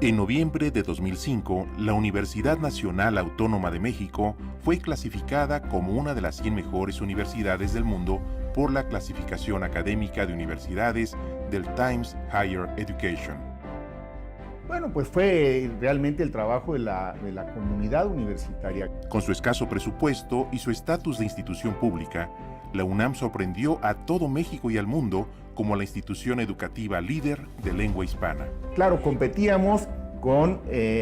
En noviembre de 2005, la Universidad Nacional Autónoma de México fue clasificada como una de las 100 mejores universidades del mundo por la clasificación académica de universidades del Times Higher Education. Bueno, pues fue realmente el trabajo de la comunidad universitaria. Con su escaso presupuesto y su estatus de institución pública, la UNAM sorprendió a todo México y al mundo como la institución educativa líder de lengua hispana. Claro, competíamos con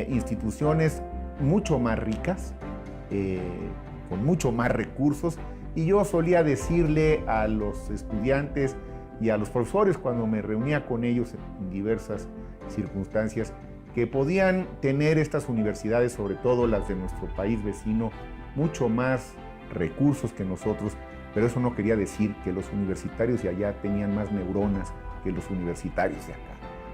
instituciones mucho más ricas, con mucho más recursos, y yo solía decirle a los estudiantes y a los profesores cuando me reunía con ellos en diversas circunstancias que podían tener estas universidades, sobre todo las de nuestro país vecino, mucho más recursos que nosotros, pero eso no quería decir que los universitarios de allá tenían más neuronas que los universitarios de acá,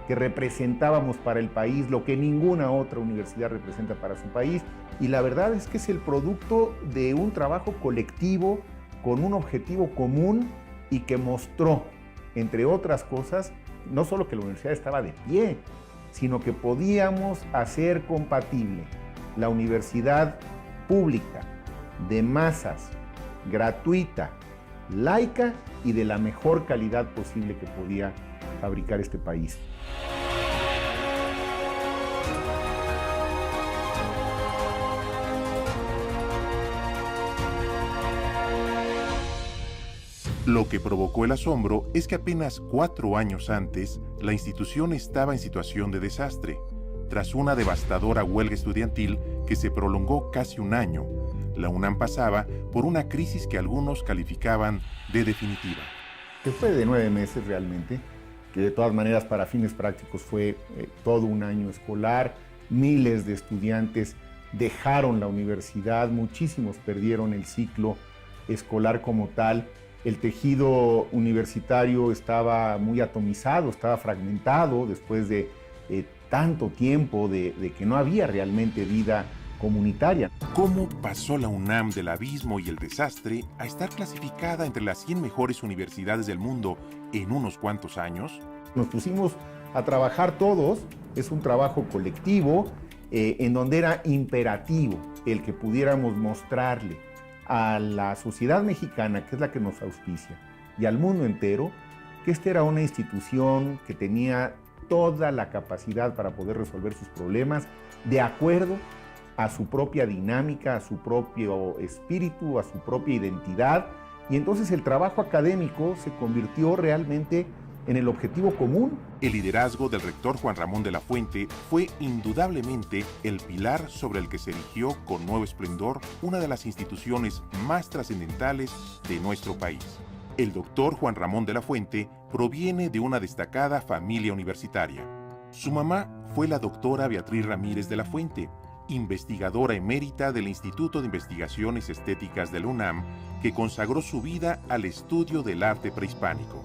que representábamos para el país lo que ninguna otra universidad representa para su país, y la verdad es que es el producto de un trabajo colectivo con un objetivo común y que mostró, entre otras cosas, no solo que la universidad estaba de pie, sino que podíamos hacer compatible la universidad pública, de masas, gratuita, laica y de la mejor calidad posible que podía fabricar este país. Lo que provocó el asombro es que apenas 4 años antes, la institución estaba en situación de desastre, tras una devastadora huelga estudiantil que se prolongó casi un año. La UNAM pasaba por una crisis que algunos calificaban de definitiva. Que fue de 9 meses realmente, que de todas maneras para fines prácticos fue todo un año escolar. Miles de estudiantes dejaron la universidad, muchísimos perdieron el ciclo escolar como tal. El tejido universitario estaba muy atomizado, estaba fragmentado después de tanto tiempo de que no había realmente vida comunitaria. ¿Cómo pasó la UNAM del abismo y el desastre a estar clasificada entre las 100 mejores universidades del mundo en unos cuantos años? Nos pusimos a trabajar todos, es un trabajo colectivo en donde era imperativo el que pudiéramos mostrarle a la sociedad mexicana, que es la que nos auspicia, y al mundo entero, que esta era una institución que tenía toda la capacidad para poder resolver sus problemas de acuerdo a su propia dinámica, a su propio espíritu, a su propia identidad, y entonces el trabajo académico se convirtió realmente en el objetivo común. El liderazgo del rector Juan Ramón de la Fuente fue indudablemente el pilar sobre el que se erigió con nuevo esplendor una de las instituciones más trascendentales de nuestro país. El doctor Juan Ramón de la Fuente proviene de una destacada familia universitaria. Su mamá fue la doctora Beatriz Ramírez de la Fuente, investigadora emérita del Instituto de Investigaciones Estéticas de la UNAM, que consagró su vida al estudio del arte prehispánico.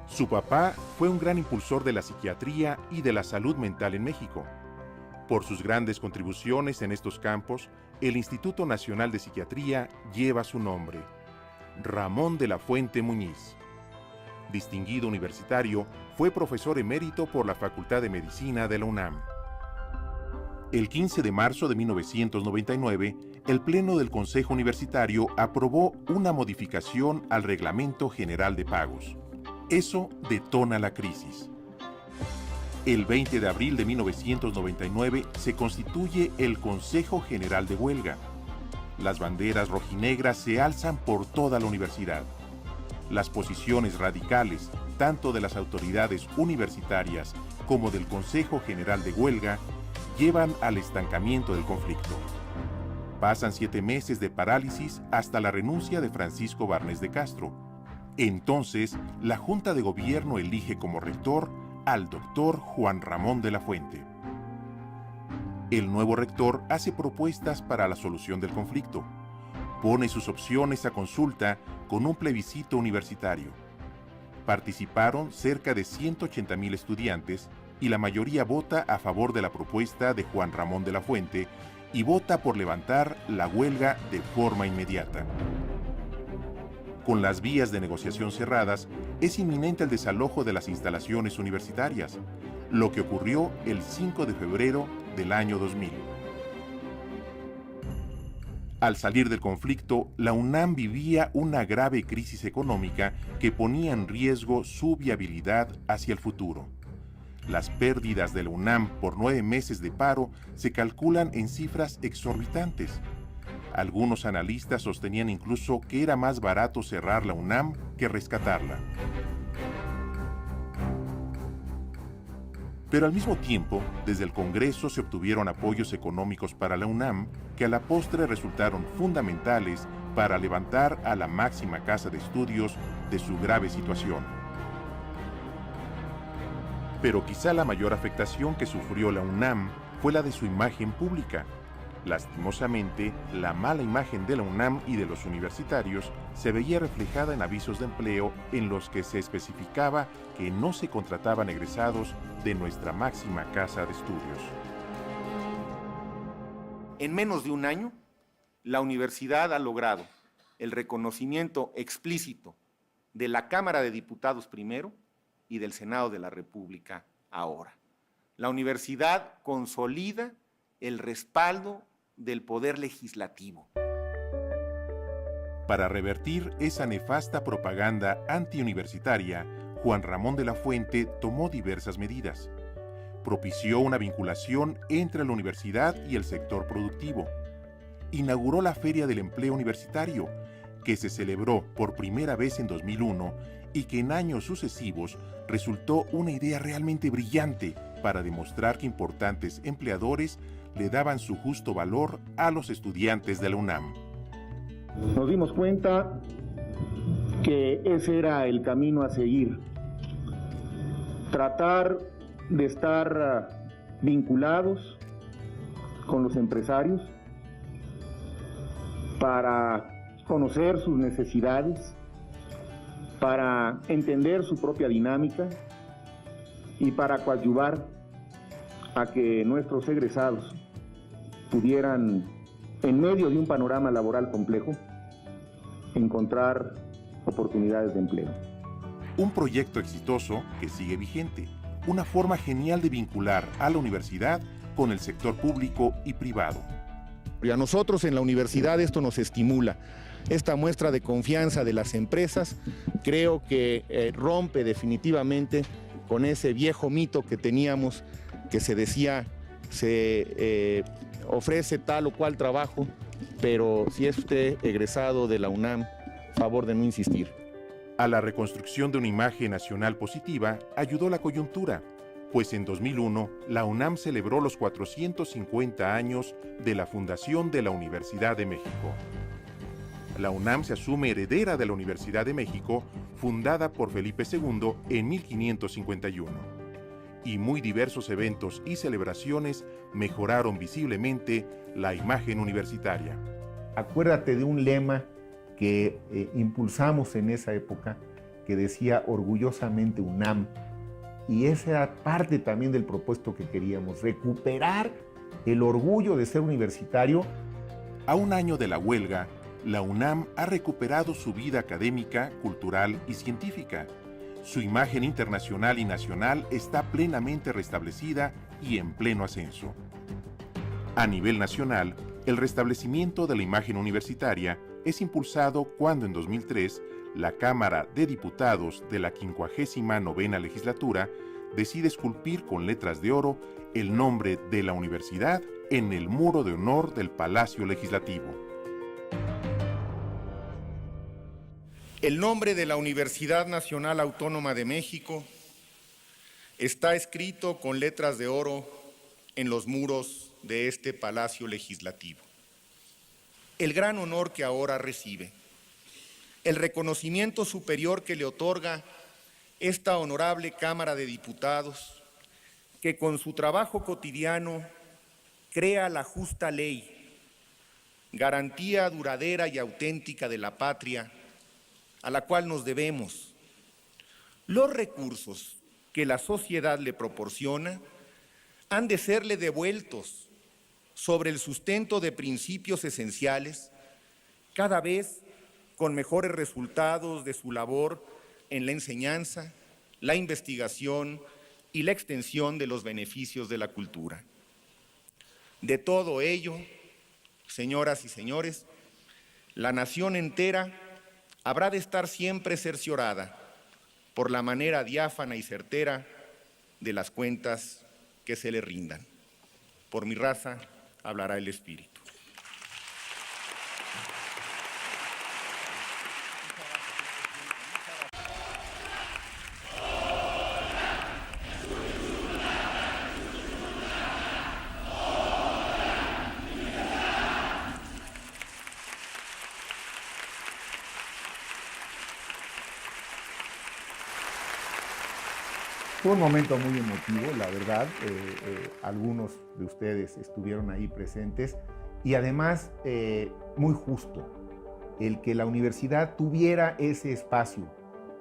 Su papá fue un gran impulsor de la psiquiatría y de la salud mental en México. Por sus grandes contribuciones en estos campos, el Instituto Nacional de Psiquiatría lleva su nombre, Ramón de la Fuente Muñiz. Distinguido universitario, fue profesor emérito por la Facultad de Medicina de la UNAM. El 15 de marzo de 1999, el Pleno del Consejo Universitario aprobó una modificación al Reglamento General de Pagos. Eso detona la crisis. El 20 de abril de 1999 se constituye el Consejo General de Huelga. Las banderas rojinegras se alzan por toda la universidad. Las posiciones radicales, tanto de las autoridades universitarias como del Consejo General de Huelga, llevan al estancamiento del conflicto. Pasan 7 meses de parálisis hasta la renuncia de Francisco Barnés de Castro. Entonces, la Junta de Gobierno elige como rector al doctor Juan Ramón de la Fuente. El nuevo rector hace propuestas para la solución del conflicto. Pone sus opciones a consulta con un plebiscito universitario. Participaron cerca de 180,000 estudiantes y la mayoría vota a favor de la propuesta de Juan Ramón de la Fuente y vota por levantar la huelga de forma inmediata. Con las vías de negociación cerradas, es inminente el desalojo de las instalaciones universitarias, lo que ocurrió el 5 de febrero del año 2000. Al salir del conflicto, la UNAM vivía una grave crisis económica que ponía en riesgo su viabilidad hacia el futuro. Las pérdidas de la UNAM por 9 meses de paro se calculan en cifras exorbitantes. Algunos analistas sostenían incluso que era más barato cerrar la UNAM que rescatarla. Pero al mismo tiempo, desde el Congreso se obtuvieron apoyos económicos para la UNAM que a la postre resultaron fundamentales para levantar a la máxima casa de estudios de su grave situación. Pero quizá la mayor afectación que sufrió la UNAM fue la de su imagen pública. Lastimosamente, la mala imagen de la UNAM y de los universitarios se veía reflejada en avisos de empleo en los que se especificaba que no se contrataban egresados de nuestra máxima casa de estudios. En menos de un año, la universidad ha logrado el reconocimiento explícito de la Cámara de Diputados primero y del Senado de la República ahora. La universidad consolida el respaldo del poder legislativo. Para revertir esa nefasta propaganda antiuniversitaria, Juan Ramón de la Fuente tomó diversas medidas. Propició una vinculación entre la universidad y el sector productivo. Inauguró la Feria del Empleo Universitario, que se celebró por primera vez en 2001 y que en años sucesivos resultó una idea realmente brillante para demostrar que importantes empleadores le daban su justo valor a los estudiantes de la UNAM. Nos dimos cuenta que ese era el camino a seguir. Tratar de estar vinculados con los empresarios para conocer sus necesidades, para entender su propia dinámica y para coadyuvar a que nuestros egresados pudieran, en medio de un panorama laboral complejo, encontrar oportunidades de empleo. Un proyecto exitoso que sigue vigente, una forma genial de vincular a la universidad con el sector público y privado. Y a nosotros en la universidad esto nos estimula. Esta muestra de confianza de las empresas creo que rompe definitivamente con ese viejo mito que teníamos, que se decía, se ofrece tal o cual trabajo, pero si es usted egresado de la UNAM, favor de no insistir. A la reconstrucción de una imagen nacional positiva ayudó la coyuntura, pues en 2001 la UNAM celebró los 450 años de la fundación de la Universidad de México. La UNAM se asume heredera de la Universidad de México, fundada por Felipe II en 1551. Y muy diversos eventos y celebraciones mejoraron visiblemente la imagen universitaria. Acuérdate de un lema que impulsamos en esa época que decía orgullosamente UNAM. Y esa era parte también del propósito que queríamos, recuperar el orgullo de ser universitario. A un año de la huelga, la UNAM ha recuperado su vida académica, cultural y científica. Su imagen internacional y nacional está plenamente restablecida y en pleno ascenso. A nivel nacional, el restablecimiento de la imagen universitaria es impulsado cuando en 2003 la Cámara de Diputados de la 59ª legislatura decide esculpir con letras de oro el nombre de la universidad en el muro de honor del Palacio Legislativo. El nombre de la Universidad Nacional Autónoma de México está escrito con letras de oro en los muros de este Palacio Legislativo. El gran honor que ahora recibe, el reconocimiento superior que le otorga esta honorable Cámara de Diputados, que con su trabajo cotidiano crea la justa ley, garantía duradera y auténtica de la patria, a la cual nos debemos. Los recursos que la sociedad le proporciona han de serle devueltos sobre el sustento de principios esenciales, cada vez con mejores resultados de su labor en la enseñanza, la investigación y la extensión de los beneficios de la cultura. De todo ello, señoras y señores, la nación entera habrá de estar siempre cerciorada por la manera diáfana y certera de las cuentas que se le rindan. Por mi raza hablará el Espíritu. Fue un momento muy emotivo, la verdad. Algunos de ustedes estuvieron ahí presentes y además muy justo el que la universidad tuviera ese espacio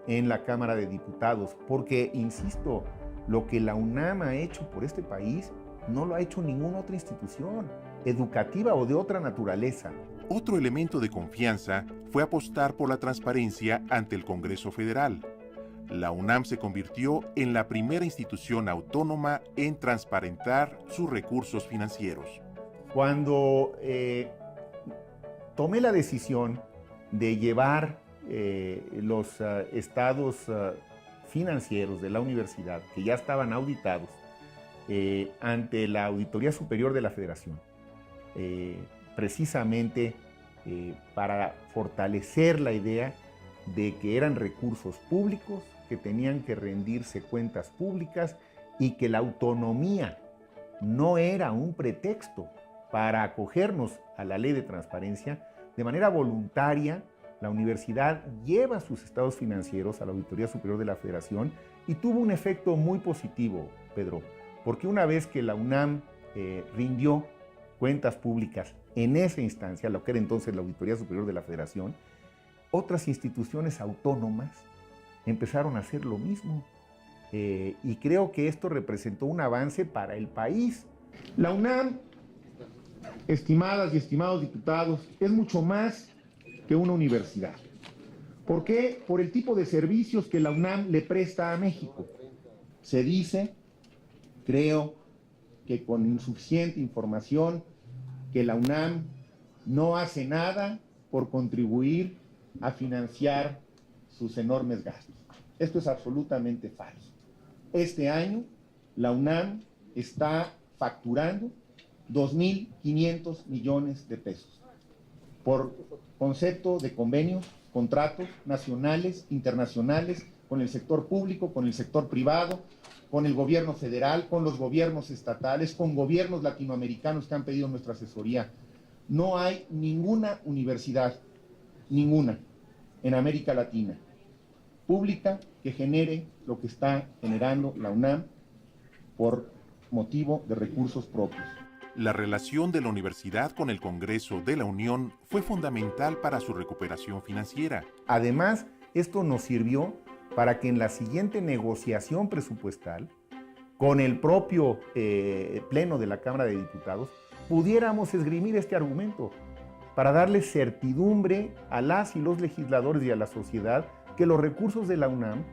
en la Cámara de Diputados, porque, insisto, lo que la UNAM ha hecho por este país no lo ha hecho ninguna otra institución educativa o de otra naturaleza. Otro elemento de confianza fue apostar por la transparencia ante el Congreso Federal. La UNAM se convirtió en la primera institución autónoma en transparentar sus recursos financieros. Cuando tomé la decisión de llevar los estados financieros de la universidad, que ya estaban auditados, ante la Auditoría Superior de la Federación, precisamente para fortalecer la idea de que eran recursos públicos, que tenían que rendirse cuentas públicas y que la autonomía no era un pretexto para acogernos a la ley de transparencia. De manera voluntaria, la universidad lleva sus estados financieros a la Auditoría Superior de la Federación y tuvo un efecto muy positivo, Pedro, porque una vez que la UNAM rindió cuentas públicas en esa instancia, lo que era entonces la Auditoría Superior de la Federación, otras instituciones autónomas empezaron a hacer lo mismo. Y creo que esto representó un avance para el país. La UNAM, estimadas y estimados diputados, es mucho más que una universidad. ¿Por qué? Por el tipo de servicios que la UNAM le presta a México. Se dice, creo que con insuficiente información, que la UNAM no hace nada por contribuir a financiar sus enormes gastos. Esto es absolutamente falso. Este año, la UNAM está facturando 2.500 millones de pesos por concepto de convenios, contratos nacionales, internacionales, con el sector público, con el sector privado, con el gobierno federal, con los gobiernos estatales, con gobiernos latinoamericanos que han pedido nuestra asesoría. No hay ninguna universidad, ninguna, en América Latina, pública, que genere lo que está generando la UNAM por motivo de recursos propios. La relación de la universidad con el Congreso de la Unión fue fundamental para su recuperación financiera. Además, esto nos sirvió para que en la siguiente negociación presupuestal, con el propio Pleno de la Cámara de Diputados, pudiéramos esgrimir este argumento para darle certidumbre a las y los legisladores y a la sociedad que los recursos de la UNAM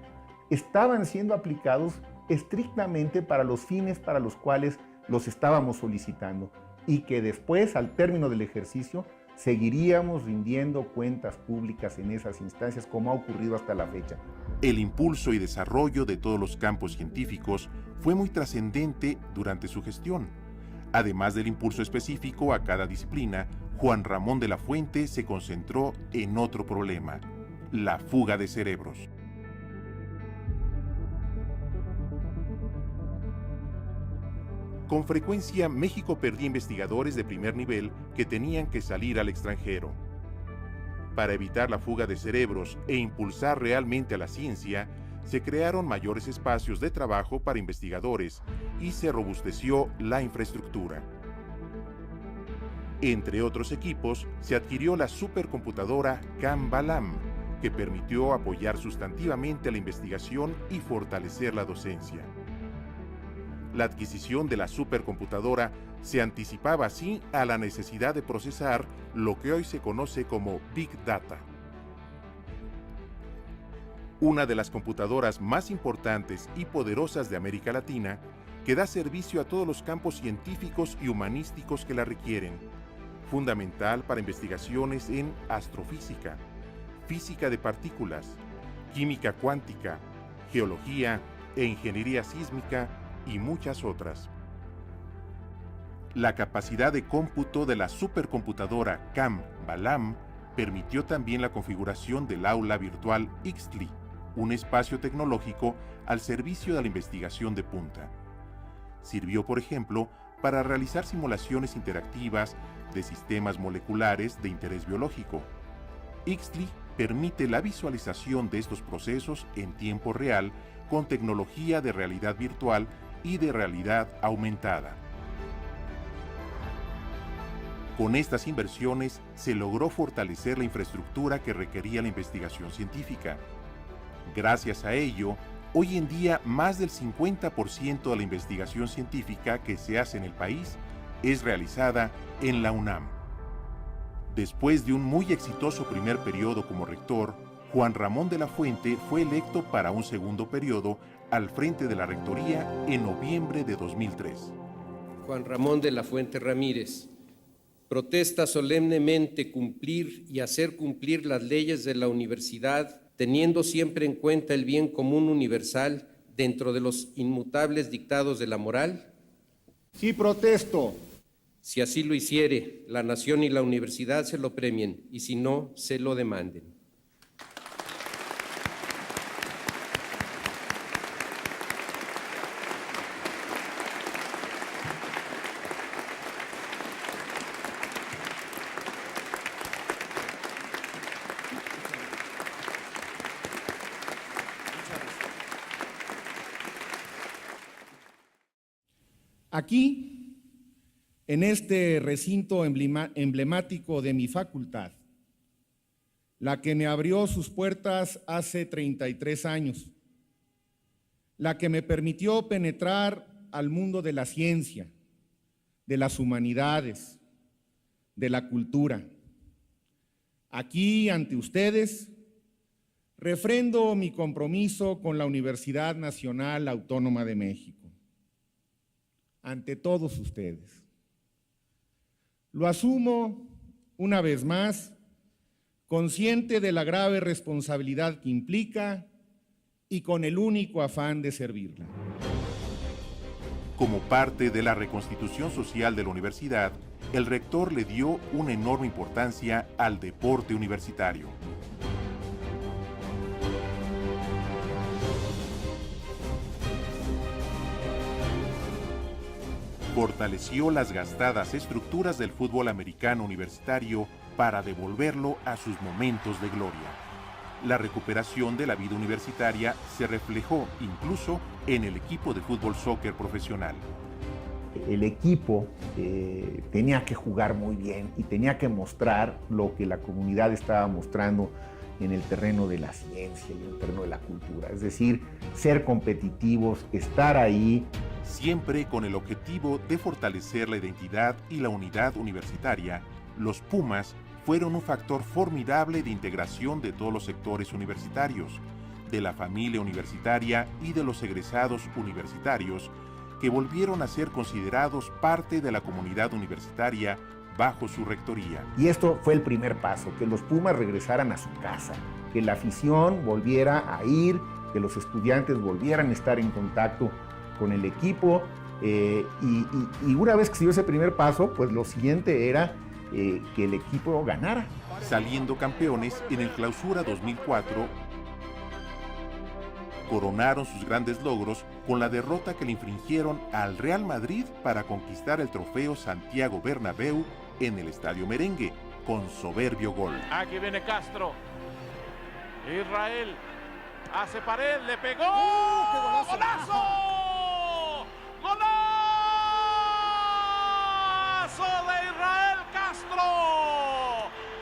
estaban siendo aplicados estrictamente para los fines para los cuales los estábamos solicitando y que después, al término del ejercicio, seguiríamos rindiendo cuentas públicas en esas instancias como ha ocurrido hasta la fecha. El impulso y desarrollo de todos los campos científicos fue muy trascendente durante su gestión. Además del impulso específico a cada disciplina, Juan Ramón de la Fuente se concentró en otro problema: la fuga de cerebros. Con frecuencia, México perdía investigadores de primer nivel que tenían que salir al extranjero. Para evitar la fuga de cerebros e impulsar realmente a la ciencia, se crearon mayores espacios de trabajo para investigadores y se robusteció la infraestructura. Entre otros equipos, se adquirió la supercomputadora Cambalam, que permitió apoyar sustantivamente la investigación y fortalecer la docencia. La adquisición de la supercomputadora se anticipaba así a la necesidad de procesar lo que hoy se conoce como Big Data. una de las computadoras más importantes y poderosas de América Latina, que da servicio a todos los campos científicos y humanísticos que la requieren, fundamental para investigaciones en astrofísica, física de partículas, química cuántica, geología e ingeniería sísmica y muchas otras. La capacidad de cómputo de la supercomputadora CAM-BALAM permitió también la configuración del aula virtual Ixtli, un espacio tecnológico al servicio de la investigación de punta. Sirvió, por ejemplo, para realizar simulaciones interactivas de sistemas moleculares de interés biológico. Ixtli permite la visualización de estos procesos en tiempo real con tecnología de realidad virtual y de realidad aumentada. Con estas inversiones se logró fortalecer la infraestructura que requería la investigación científica. Gracias a ello, hoy en día más del 50% de la investigación científica que se hace en el país es realizada en la UNAM. Después de un muy exitoso primer periodo como rector, Juan Ramón de la Fuente fue electo para un segundo periodo al frente de la rectoría en noviembre de 2003. Juan Ramón de la Fuente Ramírez protesta solemnemente cumplir y hacer cumplir las leyes de la universidad, teniendo siempre en cuenta el bien común universal dentro de los inmutables dictados de la moral. Sí protesto. Si así lo hiciere, la nación y la universidad se lo premien, y si no, se lo demanden. Aquí, en este recinto emblemático de mi facultad, la que me abrió sus puertas hace 33 años, la que me permitió penetrar al mundo de la ciencia, de las humanidades, de la cultura. Aquí, ante ustedes, refrendo mi compromiso con la Universidad Nacional Autónoma de México. Ante todos ustedes. Lo asumo una vez más, consciente de la grave responsabilidad que implica y con el único afán de servirla. Como parte de la reconstitución social de la universidad, el rector le dio una enorme importancia al deporte universitario. Fortaleció las gastadas estructuras del fútbol americano universitario para devolverlo a sus momentos de gloria. La recuperación de la vida universitaria se reflejó incluso en el equipo de fútbol soccer profesional. El equipo tenía que jugar muy bien y tenía que mostrar lo que la comunidad estaba mostrando en el terreno de la ciencia y en el terreno de la cultura. Es decir, ser competitivos, estar ahí. Siempre con el objetivo de fortalecer la identidad y la unidad universitaria, los Pumas fueron un factor formidable de integración de todos los sectores universitarios, de la familia universitaria y de los egresados universitarios, que volvieron a ser considerados parte de la comunidad universitaria bajo su rectoría. Y esto fue el primer paso, que los Pumas regresaran a su casa, que la afición volviera a ir, que los estudiantes volvieran a estar en contacto con el equipo, y una vez que se dio ese primer paso, pues lo siguiente era que el equipo ganara. Saliendo campeones en el Clausura 2004, coronaron sus grandes logros con la derrota que le infringieron al Real Madrid para conquistar el trofeo Santiago Bernabéu en el Estadio Merengue, con soberbio gol. Aquí viene Castro. Israel hace pared, le pegó. ¡Qué golazo! ¡Golazo! ¡Golazo de Israel Castro!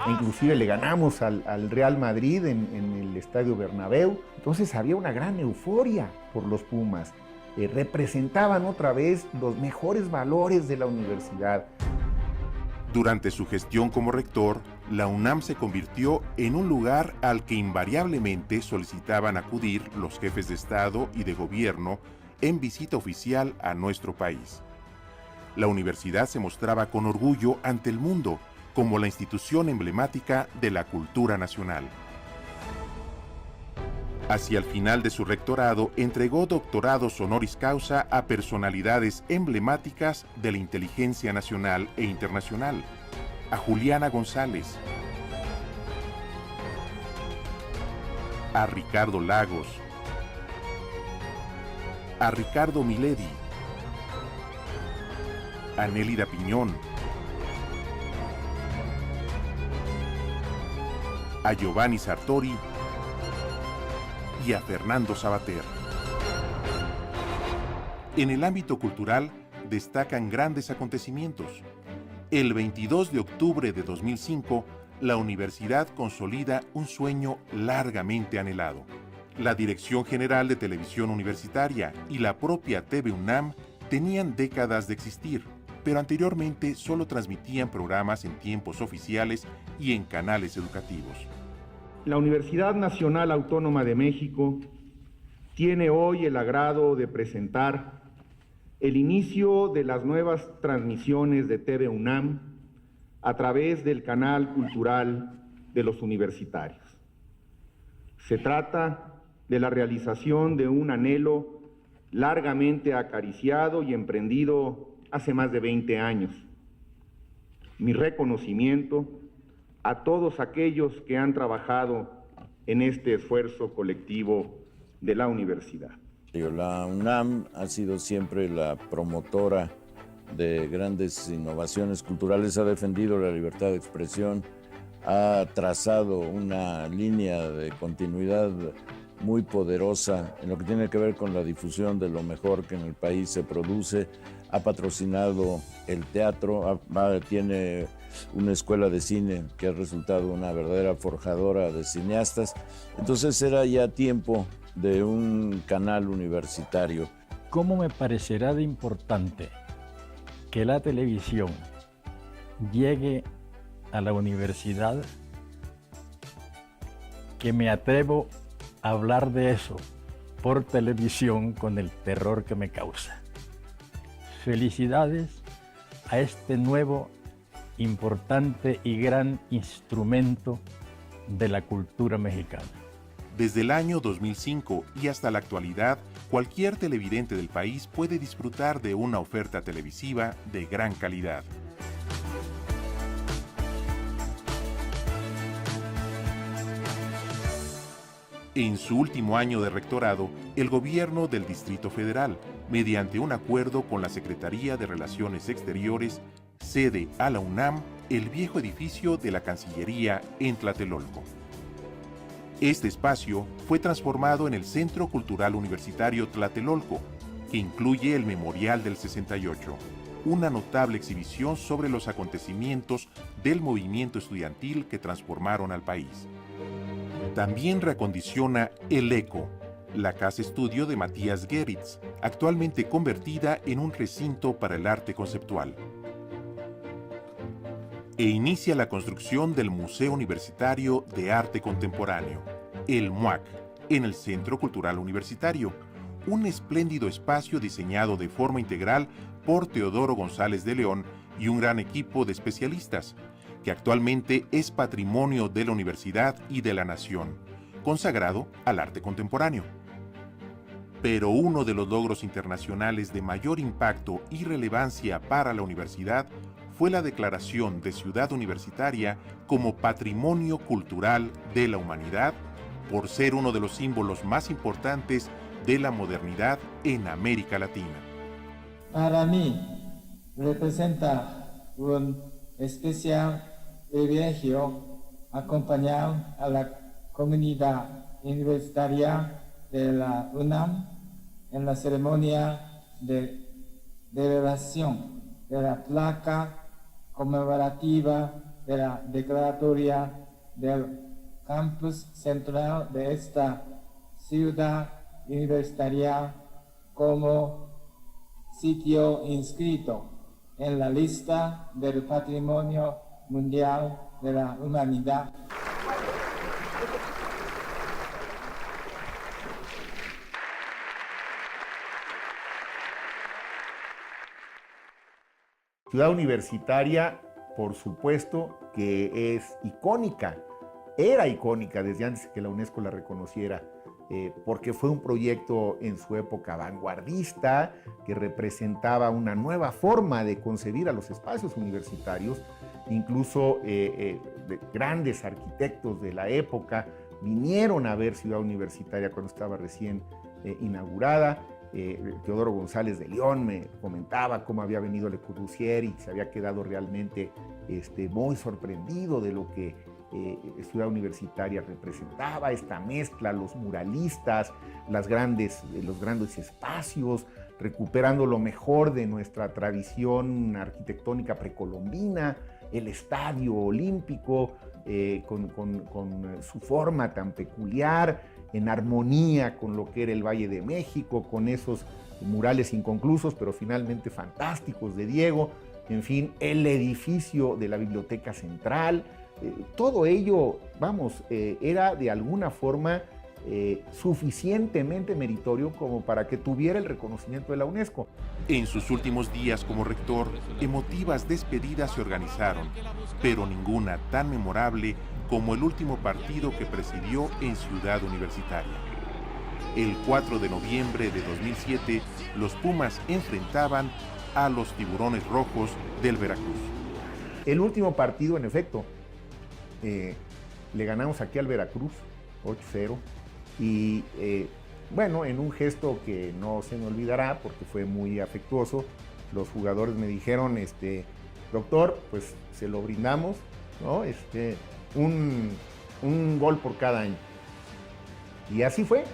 Inclusive le ganamos al Real Madrid en el Estadio Bernabéu. Entonces había una gran euforia por los Pumas. Representaban otra vez los mejores valores de la universidad. Durante su gestión como rector, la UNAM se convirtió en un lugar al que invariablemente solicitaban acudir los jefes de Estado y de Gobierno en visita oficial a nuestro país. La universidad se mostraba con orgullo ante el mundo como la institución emblemática de la cultura nacional. Hacia el final de su rectorado, entregó doctorados honoris causa a personalidades emblemáticas de la inteligencia nacional e internacional, a Juliana González, a Ricardo Lagos, a Ricardo Miledi, a Nélida Piñón, a Giovanni Sartori y a Fernando Sabater. En el ámbito cultural destacan grandes acontecimientos. El 22 de octubre de 2005, la universidad consolida un sueño largamente anhelado. La Dirección General de Televisión Universitaria y la propia TV UNAM tenían décadas de existir, pero anteriormente solo transmitían programas en tiempos oficiales y en canales educativos. La Universidad Nacional Autónoma de México tiene hoy el agrado de presentar el inicio de las nuevas transmisiones de TV UNAM a través del canal cultural de los universitarios. Se trata de la realización de un anhelo largamente acariciado y emprendido hace más de 20 años. Mi reconocimiento a todos aquellos que han trabajado en este esfuerzo colectivo de la universidad. La UNAM ha sido siempre la promotora de grandes innovaciones culturales, ha defendido la libertad de expresión, ha trazado una línea de continuidad muy poderosa en lo que tiene que ver con la difusión de lo mejor que en el país se produce, ha patrocinado el teatro, tiene una escuela de cine que ha resultado una verdadera forjadora de cineastas. Entonces era ya tiempo de un canal universitario. ¿Cómo me parecerá de importante que la televisión llegue a la universidad, que me atrevo a hablar de eso por televisión con el terror que me causa? Felicidades a este nuevo, importante y gran instrumento de la cultura mexicana. Desde el año 2005 y hasta la actualidad, cualquier televidente del país puede disfrutar de una oferta televisiva de gran calidad. En su último año de rectorado, el gobierno del Distrito Federal, mediante un acuerdo con la Secretaría de Relaciones Exteriores, cede a la UNAM el viejo edificio de la Cancillería en Tlatelolco. Este espacio fue transformado en el Centro Cultural Universitario Tlatelolco, que incluye el Memorial del 68, una notable exhibición sobre los acontecimientos del movimiento estudiantil que transformaron al país. También reacondiciona El Eco, la casa estudio de Matías Geritz, actualmente convertida en un recinto para el arte conceptual. E inicia la construcción del Museo Universitario de Arte Contemporáneo, el MUAC, en el Centro Cultural Universitario, un espléndido espacio diseñado de forma integral por Teodoro González de León y un gran equipo de especialistas, que actualmente es patrimonio de la universidad y de la nación, consagrado al arte contemporáneo. Pero uno de los logros internacionales de mayor impacto y relevancia para la universidad fue la declaración de Ciudad Universitaria como Patrimonio Cultural de la Humanidad, por ser uno de los símbolos más importantes de la modernidad en América Latina. Para mí, representa un especial privilegio acompañar a la comunidad universitaria de la UNAM en la ceremonia de elevación de la placa conmemorativa de la declaratoria del campus central de esta ciudad universitaria como sitio inscrito en la lista del Patrimonio Mundial de la Humanidad. Ciudad Universitaria, por supuesto, que es icónica, era icónica desde antes que la UNESCO la reconociera, porque fue un proyecto en su época vanguardista, que representaba una nueva forma de concebir a los espacios universitarios. Incluso grandes arquitectos de la época vinieron a ver Ciudad Universitaria cuando estaba recién inaugurada. Teodoro González de León me comentaba cómo había venido Le Corbusier y se había quedado realmente muy sorprendido de lo que Ciudad Universitaria representaba, esta mezcla, los muralistas, los grandes espacios, recuperando lo mejor de nuestra tradición arquitectónica precolombina, el Estadio Olímpico con su forma tan peculiar, en armonía con lo que era el Valle de México, con esos murales inconclusos, pero finalmente fantásticos de Diego, en fin, el edificio de la Biblioteca Central, todo ello, era de alguna forma suficientemente meritorio como para que tuviera el reconocimiento de la UNESCO. En sus últimos días como rector, emotivas despedidas se organizaron, pero ninguna tan memorable como el último partido que presidió en Ciudad Universitaria. El 4 de noviembre de 2007, los Pumas enfrentaban a los Tiburones Rojos del Veracruz. El último partido, en efecto, le ganamos aquí al Veracruz, 8-0, y en un gesto que no se me olvidará porque fue muy afectuoso, los jugadores me dijeron, doctor, pues se lo brindamos, ¿no? Un gol por cada año. Y así fue.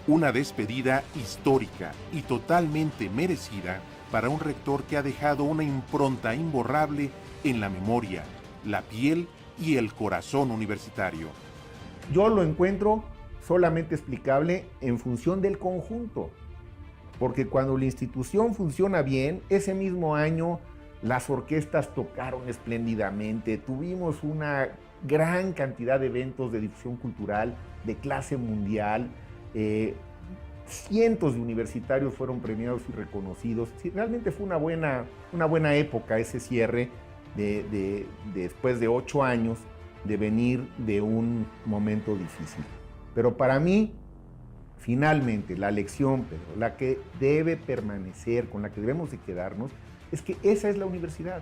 Una despedida histórica y totalmente merecida para un rector que ha dejado una impronta imborrable en la memoria, la piel y el corazón universitario. Yo lo encuentro solamente explicable en función del conjunto, porque cuando la institución funciona bien, ese mismo año las orquestas tocaron espléndidamente, tuvimos una gran cantidad de eventos de difusión cultural de clase mundial, cientos de universitarios fueron premiados y reconocidos. Sí, realmente fue una buena época ese cierre de después de 8 años de venir de un momento difícil. Pero para mí, finalmente, la lección, Pedro, la que debe permanecer, con la que debemos de quedarnos, es que esa es la universidad.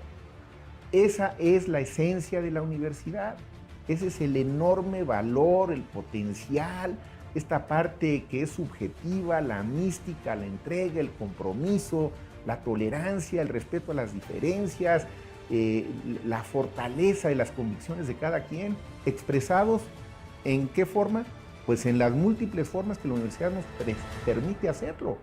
Esa es la esencia de la universidad. Ese es el enorme valor, el potencial, esta parte que es subjetiva, la mística, la entrega, el compromiso, la tolerancia, el respeto a las diferencias, la fortaleza de las convicciones de cada quien, expresados ¿en qué forma? Pues en las múltiples formas que la universidad nos permite hacerlo.